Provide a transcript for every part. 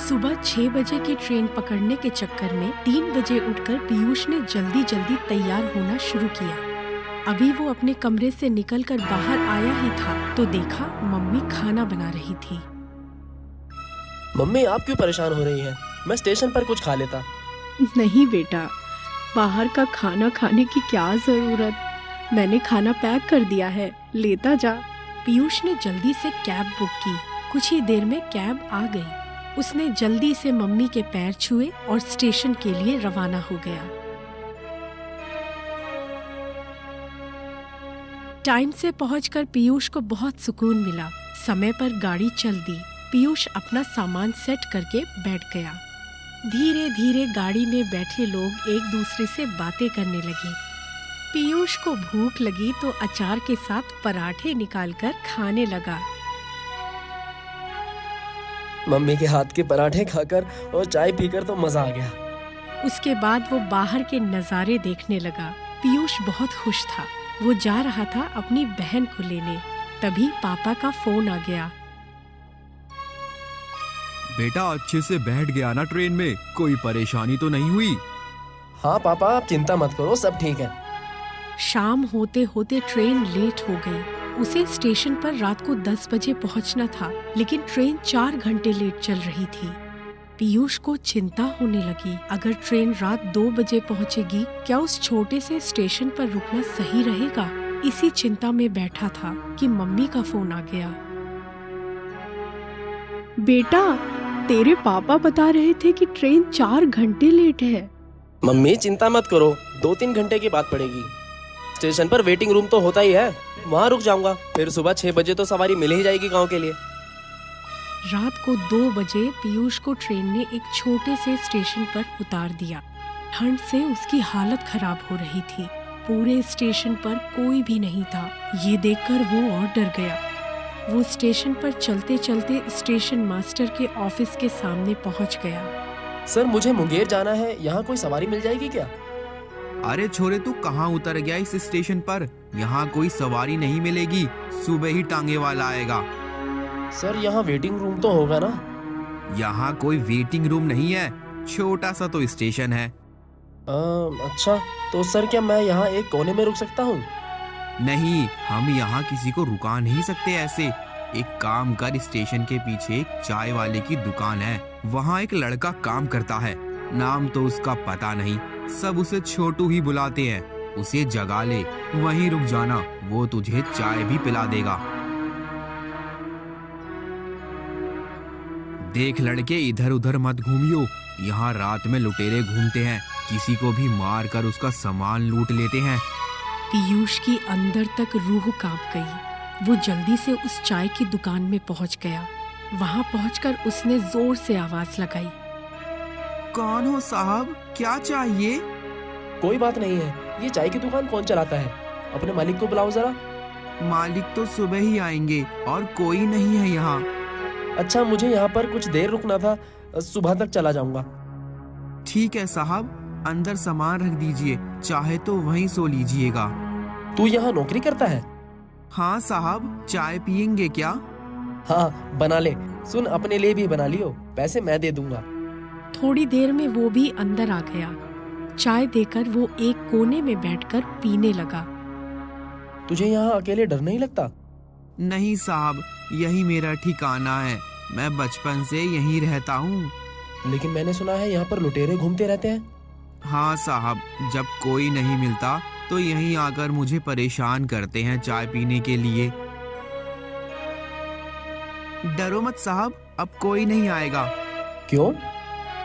सुबह 6 बजे की ट्रेन पकड़ने के चक्कर में 3 बजे उठकर पीयूष ने जल्दी जल्दी तैयार होना शुरू किया। अभी वो अपने कमरे से निकलकर बाहर आया ही था तो देखा मम्मी खाना बना रही थी। मम्मी, आप क्यों परेशान हो रही हैं? मैं स्टेशन पर कुछ खा लेता। नहीं बेटा, बाहर का खाना खाने की क्या जरूरत, मैंने खाना पैक कर दिया है, लेता जा। पीयूष ने जल्दी से कैब बुक की। कुछ ही देर में कैब आ गई। उसने जल्दी से मम्मी के पैर छुए और स्टेशन के लिए रवाना हो गया। टाइम से पहुंचकर पीयूष को बहुत सुकून मिला। समय पर गाड़ी चल दी। पीयूष अपना सामान सेट करके बैठ गया। धीरे धीरे गाड़ी में बैठे लोग एक दूसरे से बातें करने लगे। पीयूष को भूख लगी तो अचार के साथ पराठे निकालकर खाने लगा। मम्मी के हाथ के पराठे खाकर और चाय पीकर तो मजा आ गया। उसके बाद वो बाहर के नज़ारे देखने लगा। पीयूष बहुत खुश था। वो जा रहा था अपनी बहन को लेने। तभी पापा का फोन आ गया। बेटा, अच्छे से बैठ गया ना ट्रेन में? कोई परेशानी तो नहीं हुई? हाँ पापा, आप चिंता मत करो, सब ठीक है। शाम होते होते ट्रेन लेट हो गई। उसे स्टेशन पर रात को 10 बजे पहुंचना था, लेकिन ट्रेन 4 घंटे लेट चल रही थी। पीयूष को चिंता होने लगी। अगर ट्रेन रात 2 बजे पहुंचेगी, क्या उस छोटे से स्टेशन पर रुकना सही रहेगा? इसी चिंता में बैठा था कि मम्मी का फोन आ गया। बेटा, तेरे पापा बता रहे थे कि ट्रेन 4 घंटे लेट है। मम्मी चिंता मत करो, 2-3 घंटे की बात पड़ेगी। स्टेशन पर वेटिंग रूम तो होता ही है, वहाँ रुक जाऊंगा। फिर सुबह 6 बजे तो सवारी मिल ही जाएगी गांव के लिए। रात को 2 बजे पीयूष को ट्रेन ने एक छोटे से स्टेशन पर उतार दिया। ठंड से उसकी हालत खराब हो रही थी। पूरे स्टेशन पर कोई भी नहीं था। ये देखकर वो और डर गया। वो स्टेशन पर चलते चलते स्टेशन मास्टर के ऑफिस के सामने पहुंच गया। सर, मुझे मुंगेर जाना है, यहाँ कोई सवारी मिल जाएगी क्या? अरे छोरे, तू कहाँ उतर गया इस स्टेशन पर? यहाँ कोई सवारी नहीं मिलेगी, सुबह ही टांगे वाला आएगा। सर, यहाँ वेटिंग रूम तो होगा ना? यहाँ कोई वेटिंग रूम नहीं है, छोटा सा तो स्टेशन है। अच्छा, तो सर क्या मैं यहाँ एक कोने में रुक सकता हूँ? नहीं, हम यहाँ किसी को रुका नहीं सकते ऐसे। एक काम कर, स्टेशन के पीछे एक चाय वाले की दुकान है, वहाँ एक लड़का काम करता है। नाम तो उसका पता नहीं, सब उसे छोटू ही बुलाते हैं। उसे जगा ले, वहीं रुक जाना, वो तुझे चाय भी पिला देगा। देख लड़के, इधर उधर मत घूमियो, यहाँ रात में लुटेरे घूमते हैं, किसी को भी मार कर उसका सामान लूट लेते हैं। पीयूष की अंदर तक रूह कांप गई। वो जल्दी से उस चाय की दुकान में पहुंच गया। वहां पहुंचकर उसने जोर से आवाज लगाई। कौन हो साहब, क्या चाहिए? कोई बात नहीं है, ये चाय की दुकान कौन चलाता है? अपने मालिक को बुलाओ जरा। मालिक तो सुबह ही आएंगे और कोई नहीं है यहाँ। अच्छा, मुझे यहाँ पर कुछ देर रुकना था, सुबह तक चला जाऊंगा। ठीक है साहब, अंदर सामान रख दीजिए, चाहे तो वहीं सो लीजिएगा। तू यहाँ नौकरी करता है? हाँ साहब, चाय पियेंगे क्या? हाँ, बना ले। सुन, अपने लिए भी बना लियो, पैसे मैं दे दूंगा। थोड़ी देर में वो भी अंदर आ गया। चाय देकर वो एक कोने में बैठकर पीने लगा। तुझे यहाँ अकेले डर नहीं लगता? नहीं साहब, यही मेरा ठिकाना है, मैं बचपन से यहीं रहता हूँ। लेकिन मैंने सुना है यहाँ पर लुटेरे घूमते रहते हैं। हाँ साहब, जब कोई नहीं मिलता तो यहीं आकर मुझे परेशान करते हैं चाय पीने के लिए। डरो मत साहब, अब कोई नहीं आएगा। क्यों?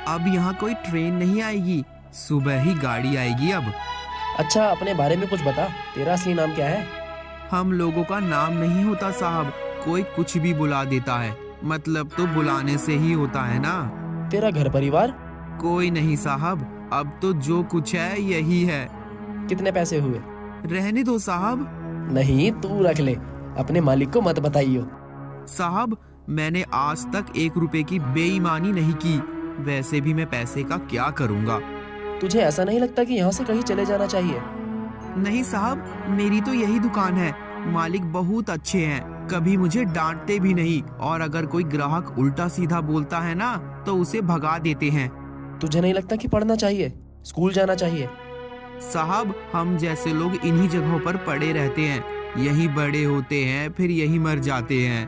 अब यहाँ कोई ट्रेन नहीं आएगी, सुबह ही गाड़ी आएगी अब। अच्छा, अपने बारे में कुछ बता, तेरा असली नाम क्या है? हम लोगों का नाम नहीं होता साहब, कोई कुछ भी बुला देता है, मतलब तो बुलाने से ही होता है ना। तेरा घर परिवार? कोई नहीं साहब, अब तो जो कुछ है यही है। कितने पैसे हुए? रहने दो साहब। नहीं, तू रख ले, अपने मालिक को मत बताइयो। साहब, मैंने आज तक 1 रुपए की बेईमानी नहीं की, वैसे भी मैं पैसे का क्या करूँगा। तुझे ऐसा नहीं लगता कि यहाँ से कहीं चले जाना चाहिए? नहीं साहब, मेरी तो यही दुकान है, मालिक बहुत अच्छे हैं, कभी मुझे डांटते भी नहीं, और अगर कोई ग्राहक उल्टा सीधा बोलता है ना तो उसे भगा देते हैं। तुझे नहीं लगता कि पढ़ना चाहिए, स्कूल जाना चाहिए? साहब, हम जैसे लोग इन्हीं जगहों पर पड़े रहते हैं, यही बड़े होते हैं, फिर यही मर जाते हैं।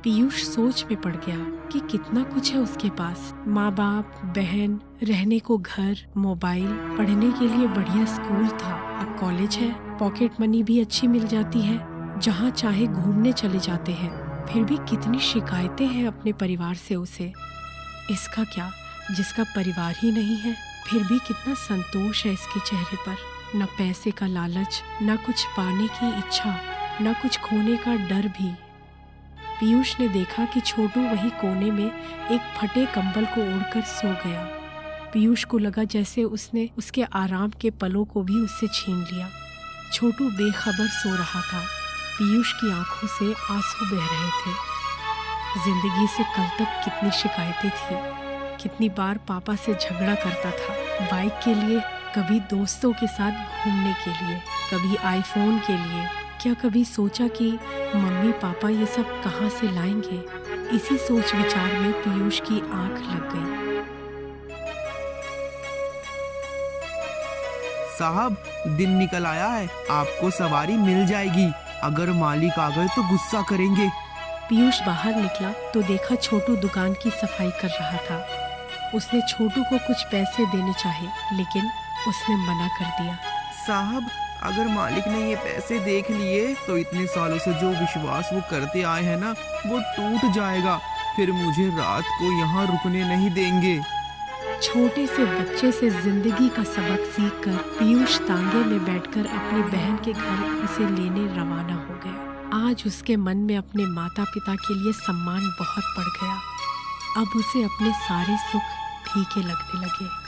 पीयूष सोच में पड़ गया कि कितना कुछ है उसके पास। माँ बाप, बहन, रहने को घर, मोबाइल, पढ़ने के लिए बढ़िया स्कूल था, अब कॉलेज है, पॉकेट मनी भी अच्छी मिल जाती है, जहाँ चाहे घूमने चले जाते हैं। फिर भी कितनी शिकायतें हैं अपने परिवार से उसे। इसका क्या, जिसका परिवार ही नहीं है, फिर भी कितना संतोष है इसके चेहरे पर। न पैसे का लालच, न कुछ पाने की इच्छा, न कुछ खोने का डर भी। पीयूष ने देखा कि छोटू वही कोने में एक फटे कंबल को ओढ़कर सो गया। पीयूष को लगा जैसे उसने उसके आराम के पलों को भी उससे छीन लिया। छोटू बेखबर सो रहा था। पीयूष की आंखों से आंसू बह रहे थे। जिंदगी से कल तक कितनी शिकायतें थी, कितनी बार पापा से झगड़ा करता था बाइक के लिए, कभी दोस्तों के साथ घूमने के लिए, कभी आईफोन के लिए। क्या कभी सोचा कि मम्मी पापा ये सब कहाँ से लाएंगे? इसी सोच विचार में पीयूष की आंख लग गई। साहब, दिन निकल आया है, आपको सवारी मिल जाएगी। अगर मालिक आ गए तो गुस्सा करेंगे। पीयूष बाहर निकला तो देखा छोटू दुकान की सफाई कर रहा था। उसने छोटू को कुछ पैसे देने चाहे, लेकिन उसने मना कर दिया। साहब, अगर मालिक ने ये पैसे देख लिए तो इतने सालों से जो विश्वास वो करते आए हैं ना, वो टूट जाएगा। फिर मुझे रात को यहाँ रुकने नहीं देंगे। छोटे से बच्चे से जिंदगी का सबक सीखकर पीयूष तांगे में बैठकर अपनी बहन के घर उसे लेने रवाना हो गया। आज उसके मन में अपने माता पिता के लिए सम्मान बहुत बढ़ गया। अब उसे अपने सारे सुख फीके लगने लगे।